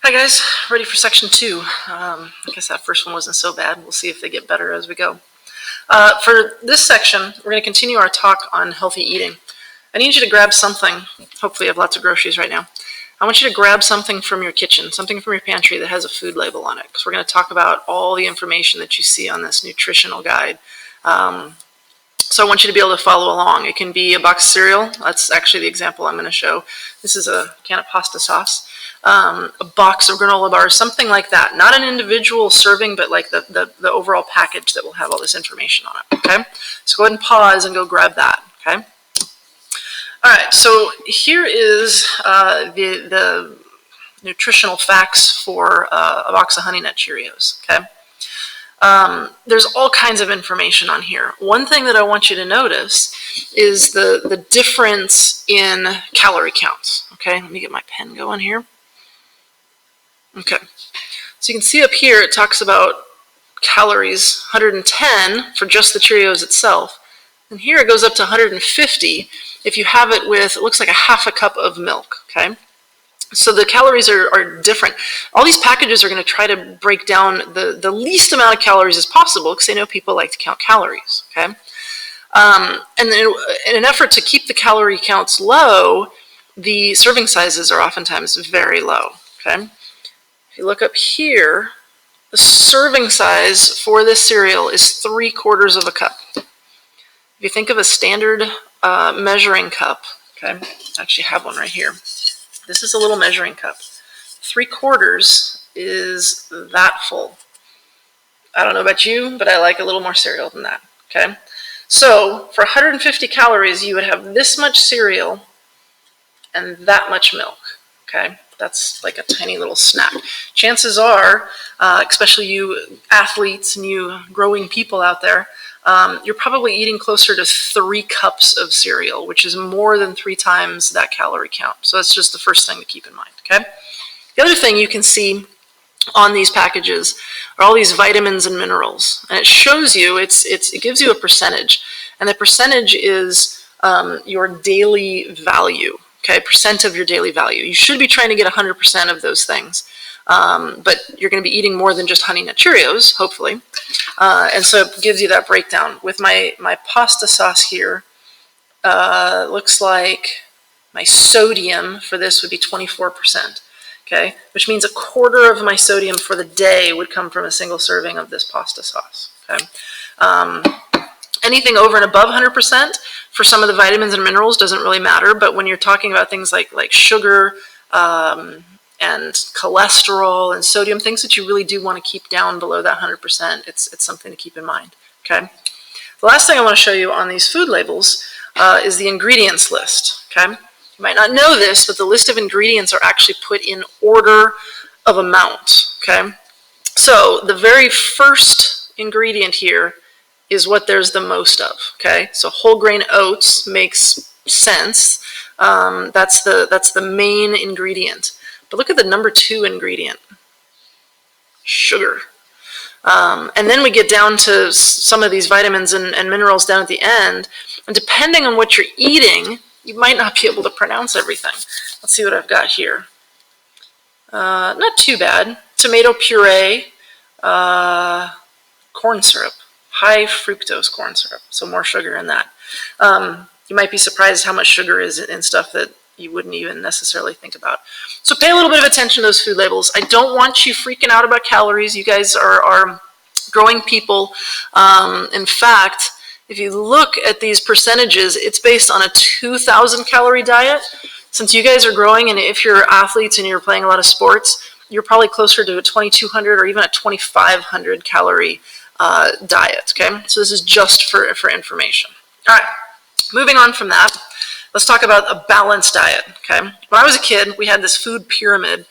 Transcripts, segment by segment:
Hi guys, ready for section 2. I guess that first one wasn't so bad. We'll see if they get better as we go. For this section, we're going to continue our talk on healthy eating. I need you to grab something. Hopefully you have lots of groceries right now. I want you to grab something from your kitchen, something from your pantry that has a food label on it, because we're going to talk about all the information that you see on this nutritional guide. So I want you to be able to follow along. It can be a box of cereal. That's actually the example I'm going to show. This is a can of pasta sauce. A box of granola bars, something like that. Not an individual serving, but like the overall package that will have all this information on it, okay? So go ahead and pause and go grab that, okay? All right, so here is the nutritional facts for a box of Honey Nut Cheerios, okay? There's all kinds of information on here. One thing that I want you to notice is the difference in calorie counts, okay? Let me get my pen going here. Okay, so you can see up here it talks about calories, 110 for just the Cheerios itself. And here it goes up to 150 if you have it with, it looks like a half a cup of milk, okay? So the calories are different. All these packages are going to try to break down the least amount of calories as possible because they know people like to count calories, okay? And then in an effort to keep the calorie counts low, the serving sizes are oftentimes very low, okay? If you look up here, the serving size for this cereal is 3/4 of a cup. If you think of a standard measuring cup, okay, I actually have one right here. This is a little measuring cup. 3/4 is that full. I don't know about you, but I like a little more cereal than that, okay? So for 150 calories, you would have this much cereal and that much milk, okay? That's like a tiny little snack. Chances are, especially you athletes and you growing people out there, you're probably eating closer to 3 cups of cereal, which is more than 3 times that calorie count. So that's just the first thing to keep in mind, okay? The other thing you can see on these packages are all these vitamins and minerals. And it shows you, it gives you a percentage. And the percentage is your daily value, okay? Percent of your daily value. You should be trying to get 100% of those things. But you're going to be eating more than just Honey Nut Cheerios, hopefully. And so it gives you that breakdown. With my pasta sauce here, looks like my sodium for this would be 24%, okay? Which means 1/4 of my sodium for the day would come from a single serving of this pasta sauce, okay? Anything over and above 100% for some of the vitamins and minerals doesn't really matter, but when you're talking about things like sugar, and cholesterol and sodium, things that you really do want to keep down below that 100%, it's something to keep in mind, okay? The last thing I want to show you on these food labels is the ingredients list, okay? You might not know this, but the list of ingredients are actually put in order of amount, okay? So the very first ingredient here is what there's the most of, okay? So whole grain oats makes sense. That's the main ingredient. But look at the number 2 ingredient, sugar. And then we get down to some of these vitamins and minerals down at the end. And depending on what you're eating, you might not be able to pronounce everything. Let's see what I've got here. Not too bad. Tomato puree, corn syrup, high fructose corn syrup, so more sugar in that. You might be surprised how much sugar is in stuff that you wouldn't even necessarily think about. So pay a little bit of attention to those food labels. I don't want you freaking out about calories. You guys are growing people. In fact, if you look at these percentages, it's based on a 2,000 calorie diet. Since you guys are growing, and if you're athletes and you're playing a lot of sports, you're probably closer to a 2,200 or even a 2,500 calorie diet, okay? So this is just for information. All right, moving on from that. Let's talk about a balanced diet, okay? When I was a kid, we had this food pyramid,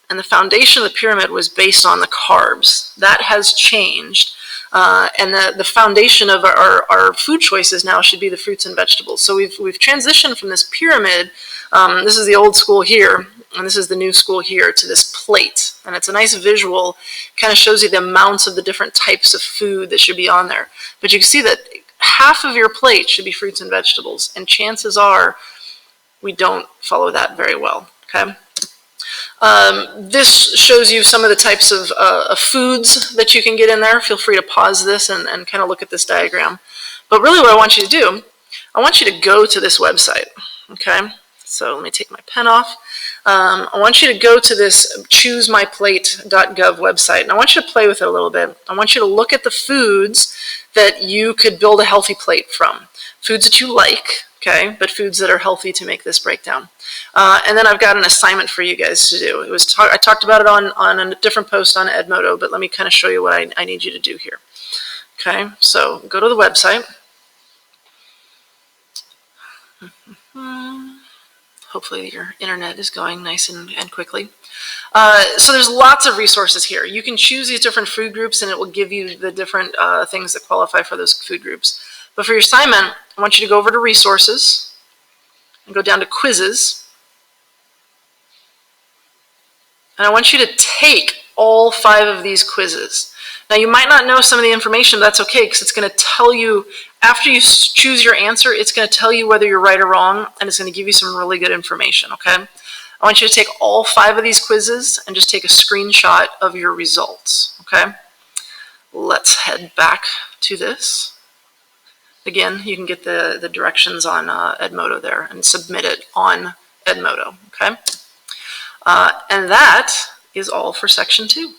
and the foundation of the pyramid was based on the carbs. That has changed, and the foundation of our food choices now should be the fruits and vegetables. So we've transitioned from this pyramid, this is the old school here, and this is the new school here, to this plate. And it's a nice visual, kind of shows you the amounts of the different types of food that should be on there. But you can see that half of your plate should be fruits and vegetables, and chances are we don't follow that very well, okay? This shows you some of the types of foods that you can get in there. Feel free to pause this and kind of look at this diagram. But really what I want you to do, I want you to go to this website, okay? So let me take my pen off. I want you to go to this choosemyplate.gov website, and I want you to play with it a little bit. I want you to look at the foods that you could build a healthy plate from. Foods that you like, okay, but foods that are healthy to make this breakdown. And then I've got an assignment for you guys to do. I talked about it on a different post on Edmodo, but let me kind of show you what I need you to do here. Okay, so go to the website. Hopefully your internet is going nice and quickly. So there's lots of resources here. You can choose these different food groups and it will give you the different things that qualify for those food groups. But for your assignment, I want you to go over to resources and go down to quizzes. And I want you to take all 5 of these quizzes. Now you might not know some of the information, but that's okay because it's going to tell you, after you choose your answer, it's going to tell you whether you're right or wrong, and it's going to give you some really good information, okay? I want you to take all 5 of these quizzes and just take a screenshot of your results, okay? Let's head back to this. Again, you can get the directions on Edmodo there and submit it on Edmodo, okay? And that is all for section 2.